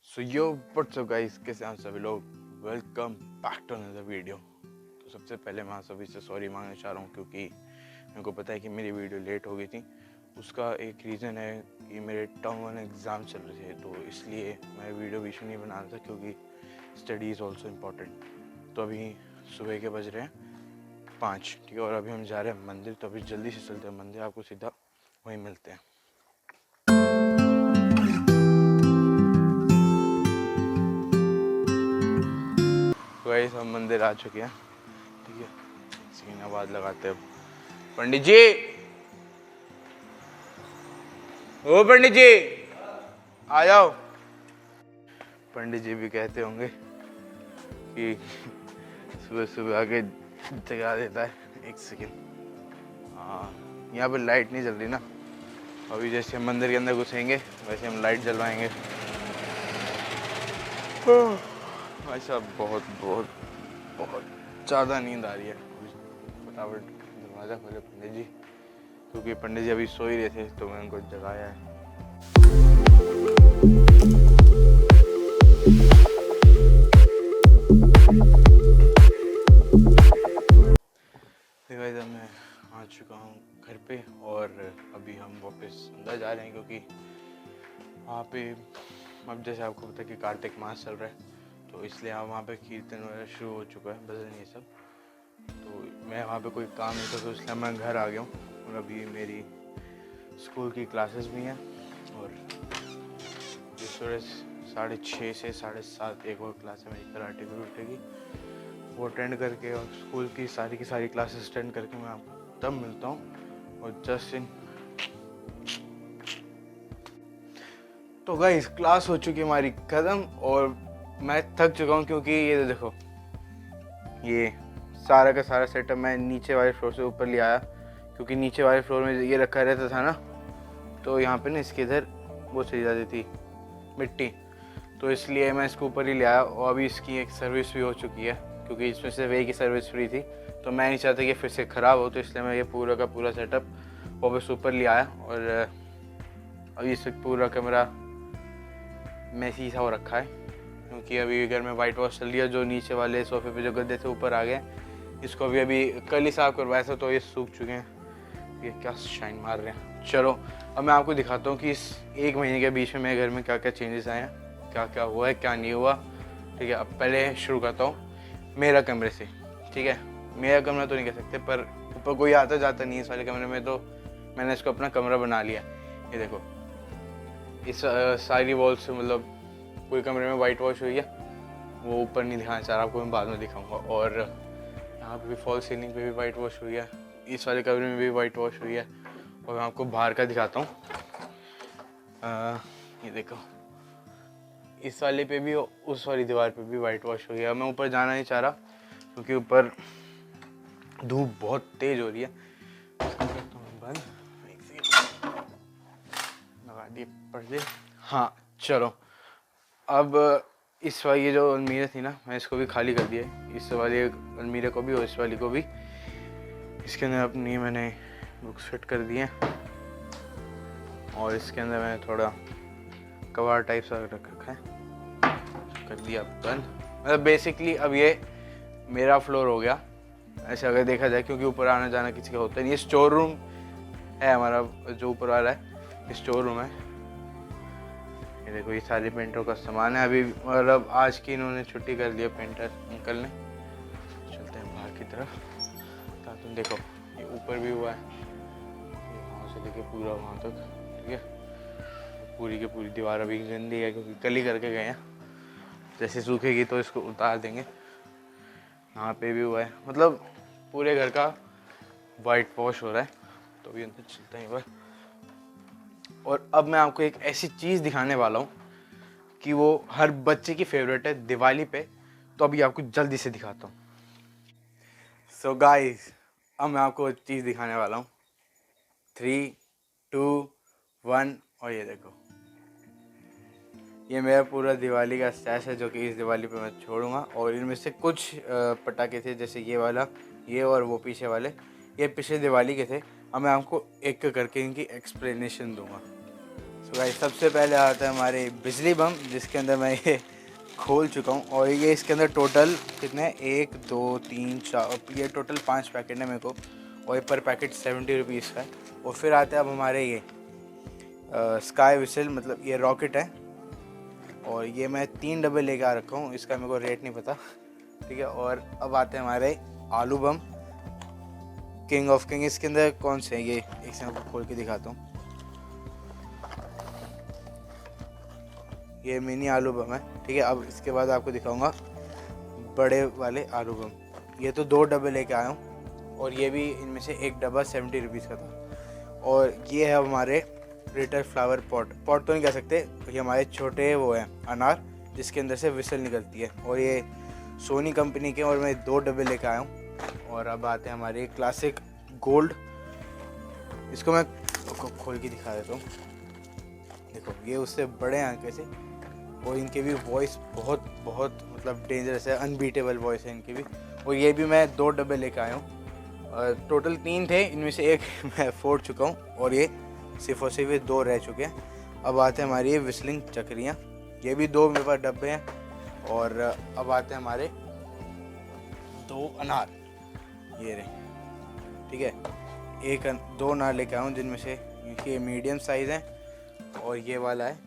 सो यो WhatsApp guys, कैसे हैं आप सभी लोग। Welcome back to another video. तो सबसे पहले मैं आप सभी से सॉरी मांगना चाह रहा हूँ क्योंकि मेरे को पता है कि मेरी वीडियो लेट हो गई थी। उसका एक रीज़न है कि मेरे टर्म 1 एग्ज़ाम चल रहे थे, तो इसलिए मैं वीडियो बीच में नहीं बना रहा था क्योंकि स्टडी इज़ ऑल्सो इम्पॉर्टेंट। तो अभी सुबह के बज रहे हैं 5, ठीक है, और अभी हम जा रहे हैं मंदिर। तो अभी जल्दी से चलते हैं मंदिर, आपको सीधा वहीं मिलते हैं। तो गाइस हम मंदिर आ चुके हैं, ठीक है। सीन आवाज़ लगाते हैं। पंडित जी, ओ पंडित जी आ जाओ। पंडित जी भी कहते होंगे कि सुबह सुबह आके जगा देता है। एक सेकेंड, हाँ, यहाँ पर लाइट नहीं जल रही ना। अभी जैसे हम मंदिर के अंदर घुसेंगे वैसे हम लाइट जलवाएंगे। भाई साहब बहुत बहुत बहुत ज़्यादा नींद आ रही है। फटाफट दरवाज़ा खोले पंडित जी, क्योंकि पंडित जी अभी सो ही रहे थे तो मैं उनको जगाया है। मैं आ चुका हूँ घर पे और अभी हम वापस अंदर जा रहे हैं क्योंकि वहाँ पे अब जैसे आपको पता है कि कार्तिक मास चल रहा है, तो इसलिए वहाँ पे कीर्तन वगैरह शुरू हो चुका है, भजन ये सब। तो मैं वहाँ पे कोई काम नहीं था तो इसलिए मैं घर आ गया हूँ। और अभी मेरी स्कूल की क्लासेस भी हैं और जिस वजह 6:30 से 7:30 एक और क्लास है मेरी कराटे गुरुटे की, वो अटेंड करके और स्कूल की सारी क्लासेस अटेंड करके मैं आपको तब मिलता हूँ। और जस्ट इन तो गाइस क्लास हो चुकी है हमारी खत्म और मैं थक चुका हूँ क्योंकि ये देखो, ये सारा का सारा सेटअप मैं नीचे वाले फ्लोर से ऊपर ले आया क्योंकि नीचे वाले फ्लोर में ये रखा रहता था ना, तो यहाँ पे ना इसके इधर वो चली जाती थी मिट्टी, तो इसलिए मैं इसको ऊपर ही ले आया। और अभी इसकी एक सर्विस भी हो चुकी है क्योंकि इसमें सिर्फ एक ही सर्विस फ्री थी, तो मैं नहीं चाहता कि फिर से ख़राब हो, तो इसलिए मैं ये पूरा का पूरा सेटअप वापस ऊपर ले आया। और अभी इस पूरा कमरा मैसी सा हो रखा है क्योंकि अभी घर में वाइट वॉश चल रही है। जो नीचे वाले सोफे पे जो गद्दे थे ऊपर आ गए, इसको अभी कल ही साफ़ करवाया था तो ये सूख चुके हैं। ये क्या शाइन मार रहे हैं। चलो अब मैं आपको दिखाता हूँ कि इस 1 महीने के बीच में मेरे घर में क्या क्या चेंजेस आए हैं, क्या क्या हुआ है क्या नहीं हुआ, ठीक है। अब पहले शुरू करता हूँ मेरा कमरे से, ठीक है। मेरा कमरा तो नहीं कह सकते, पर ऊपर कोई आता जाता नहीं है इस वाले कमरे में, तो मैंने इसको अपना कमरा बना लिया। ये देखो, इस सारी वॉल से मतलब पूरे कमरे में वाइट वॉश हुई है, वो ऊपर नहीं दिखाना चाह रहा आपको, मैं बाद में दिखाऊंगा। और यहाँ पे भी फॉल सीलिंग पे भी वाइट वॉश हुई है, इस वाले कमरे में भी वाइट वॉश हुई है। और मैं आपको बाहर का दिखाता हूँ, ये देखो, इस वाले पे भी उस वाली दीवार पे भी वाइट वॉश हुई है। मैं ऊपर जाना नहीं चाह रहा क्योंकि ऊपर धूप बहुत तेज हो रही है। बंद लगा दिए पर्दे। हाँ चलो, अब इस वाली ये जो अलमीरा थी ना, मैं इसको भी खाली कर दिया है। इस वाली अलमीरा को भी और इस वाली को भी, इसके अंदर अपनी मैंने बुक्स फिट कर दिए और इसके अंदर मैंने थोड़ा कवर टाइप सा रख रखा है, कर दिया बंद। मतलब बेसिकली अब ये मेरा फ्लोर हो गया ऐसे अगर देखा जाए, क्योंकि ऊपर आना जाना किसी का होता नहीं। ये स्टोर रूम है हमारा, जो ऊपर वाला है स्टोर रूम है। ये देखो, ये सारे पेंटर का सामान है। अभी मतलब आज की इन्होंने छुट्टी कर दिया पेंटर अंकल ने। चलते हैं बाहर की तरफ, ताकि तुम देखो ये ऊपर भी हुआ है, ये वहाँ से लेके पूरा वहाँ तक, ठीक है। पूरी की पूरी दीवार अभी गंदी है क्योंकि कल ही करके गए हैं, जैसे सूखेगी तो इसको उतार देंगे। यहाँ पे भी हुआ है, मतलब पूरे घर का वाइट वॉश हो रहा है। तो अभी अंदर चलते हैं एक। और अब मैं आपको एक ऐसी चीज़ दिखाने वाला हूँ कि वो हर बच्चे की फेवरेट है दिवाली पे, तो अभी आपको जल्दी से दिखाता हूँ। सो गाइस, अब मैं आपको चीज़ दिखाने वाला हूँ। 3, 2, 1 और ये देखो, ये मेरा पूरा दिवाली का स्टैश है जो कि इस दिवाली पे मैं छोड़ूंगा। और इनमें से कुछ पटाखे थे, जैसे ये वाला, ये और वो पीछे वाले, ये पिछले दिवाली के थे। अब मैं आपको एक करके इनकी एक्सप्लेनेशन दूंगा। तो गाइस सबसे पहले आता है हमारे बिजली बम, जिसके अंदर मैं ये खोल चुका हूँ। और ये इसके अंदर टोटल कितने, 1 2 3 4, ये टोटल 5 पैकेट है मेरे को, और ये पर पैकेट 70 रुपीज़ का है। और फिर आते हैं अब हमारे ये स्काई विसल, मतलब ये रॉकेट है, और ये मैं 3 डब्बे लेके आ रखा हूँ, इसका मेरे को रेट नहीं पता, ठीक है। और अब आते हैं हमारे आलू बम, किंग ऑफ किंग। इसके अंदर कौन से हैं ये, एक से आपको खोल के दिखाता हूँ। ये मिनी आलू बम है, ठीक है। अब इसके बाद आपको दिखाऊंगा बड़े वाले आलू बम। ये तो 2 डब्बे लेके आया हूँ, और ये भी इनमें से एक डब्बा 70 रुपीज़ का था। और ये है हमारे लिटिल फ्लावर पॉट तो नहीं कह सकते, ये हमारे छोटे वो हैं अनार, जिसके अंदर से विसल निकलती है। और ये सोनी कंपनी के, और मैं 2 डब्बे लेके आया हूँ। और अब आते हैं हमारे क्लासिक गोल्ड, इसको मैं खोल के दिखा देता हूँ। देखो ये उससे बड़े हैं कैसे, और इनके भी वॉइस बहुत मतलब डेंजरस है, अनबीटेबल वॉइस है इनकी भी। और ये भी मैं 2 डब्बे लेके आया हूँ, टोटल 3 थे, इनमें से एक मैं फोड़ चुका हूँ, और ये सिर्फ और सिर्फ 2 रह चुके हैं। अब आते हैं हमारी ये विस्लिंग चक्रियाँ, ये भी 2 मेरे पास डब्बे हैं। और अब आते हैं हमारे 2 अनार, ये रहे, ठीक है। 2 अनार लेके आया हूँ, जिनमें से ये मीडियम साइज़ है, और ये वाला है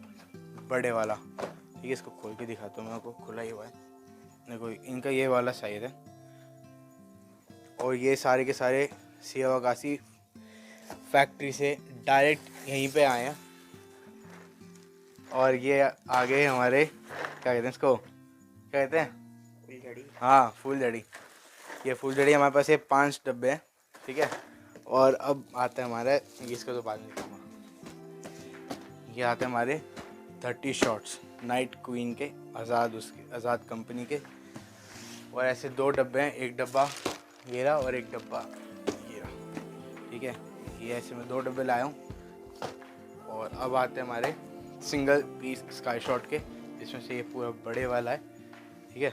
बड़े वाला, ठीक है। इसको खोल के दिखाता हूँ मैं आपको, खुला ही हुआ है, देखो इनका ये वाला साइज़ है। और ये सारे के सारे सियावाकाशी फैक्ट्री से डायरेक्ट यहीं पे आए हैं। और ये आगे हमारे क्या कहते हैं इसको, क्या कहते हैं, फूलझड़ी। हाँ फूलझड़ी, ये फूलझड़ी हमारे पास ये 5 डब्बे हैं, ठीक है। और अब आता है हमारा, इसको तो बाद में दिखाऊंगा, ये आते हैं हमारे 30 शॉट्स नाइट क्वीन के, आज़ाद कंपनी के। और ऐसे 2 डब्बे हैं, एक डब्बा ये रहा और एक डब्बा ये रहा, ठीक है। ये ऐसे मैं 2 डब्बे लाया हूँ। और अब आते हैं हमारे सिंगल पीस स्काई शॉट के, जिसमें से ये पूरा बड़े वाला है, ठीक है।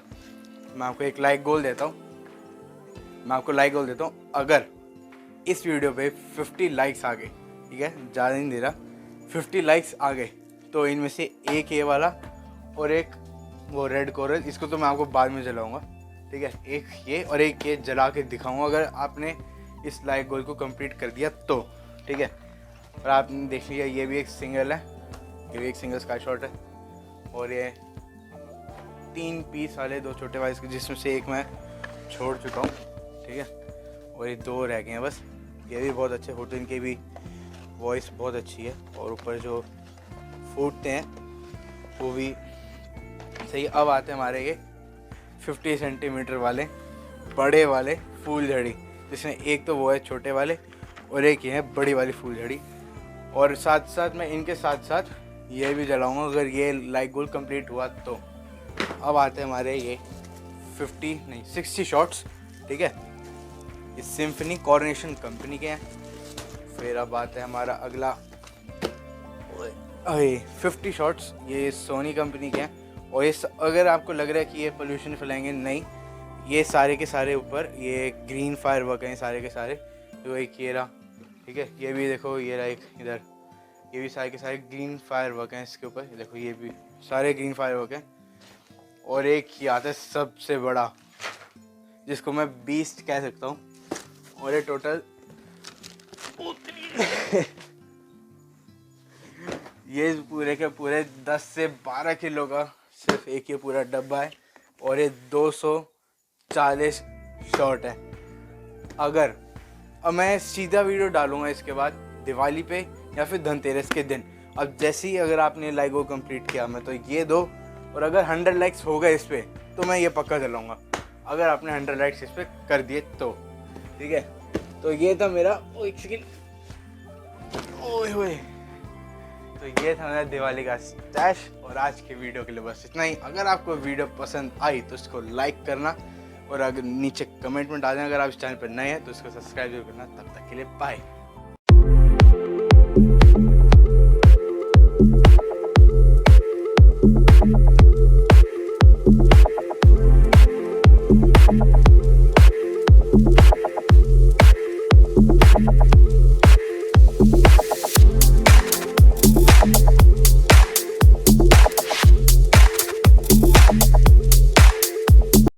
मैं आपको एक लाइक गोल देता हूँ, अगर इस वीडियो पे 50 लाइक्स आ गए, ठीक है, ज़्यादा नहीं दे रहा, 50 लाइक्स आ गए, तो इनमें से एक ये वाला और एक वो रेड कोरल, इसको तो मैं आपको बाद में जलाऊंगा, ठीक है। एक ये और एक ये जला के दिखाऊंगा अगर आपने इस लाइक गोल को कंप्लीट कर दिया तो, ठीक है। और आपने देख लिया ये भी एक सिंगल है, ये भी एक सिंगल स्काई शॉट है। और ये 3 पीस वाले 2 छोटे वाले, जिसमें से एक मैं छोड़ चुका हूँ, ठीक है। और ये 2 रह गए हैं बस, ये भी बहुत अच्छे फोटो, इनकी भी वॉइस बहुत अच्छी है, और ऊपर जो फूटते हैं वो भी सही। अब आते हैं हमारे ये 50 सेंटीमीटर वाले बड़े वाले फूलझड़ी, जिसमें एक तो वो है छोटे वाले और एक ये है बड़ी वाली फूलझड़ी। और साथ साथ मैं इनके साथ साथ ये भी जलाऊंगा अगर ये लाइक गोल कंप्लीट हुआ तो। अब आते हैं हमारे ये 60 शॉट्स, ठीक है, ये सिम्फनी कॉर्पोरेशन कंपनी के हैं। फिर अब आता है हमारा अगला 50 शॉट्स, ये सोनी कंपनी के हैं। और ये अगर आपको लग रहा है कि ये पोल्यूशन फैलाएंगे, नहीं, ये सारे के सारे ऊपर ये ग्रीन फायर वर्क हैं सारे के सारे, तो एक ये रहा, ठीक है। ये भी देखो, ये रहा एक इधर, ये भी सारे के सारे ग्रीन फायर वर्क हैं इसके ऊपर, देखो ये भी सारे ग्रीन फायर वर्क हैं। और एक ये आता है सबसे बड़ा, जिसको मैं बीस्ट कह सकता हूँ, और ये टोटल ये पूरे के पूरे 10 से 12 किलो का सिर्फ एक ये पूरा डब्बा है, और ये 240 शॉट है। अगर अब मैं सीधा वीडियो डालूंगा इसके बाद दिवाली पे या फिर धनतेरस के दिन। अब जैसे ही अगर आपने लाइक को कंप्लीट किया मैं तो ये 2, और अगर 100 लाइक्स हो गए इस पर तो मैं ये पक्का चलाऊंगा, अगर आपने 100 लाइक्स इस पर कर दिए तो, ठीक है। तो ये था मेरा, एक सेकेंड, ओए तो ये था मेरा दिवाली का स्टैश। और आज के वीडियो के लिए बस इतना ही। अगर आपको वीडियो पसंद आई तो इसको लाइक करना, और अगर नीचे कमेंट में डाल देना। अगर आप इस चैनल पर नए हैं तो इसको सब्सक्राइब जरूर करना। तब तक के लिए बाय।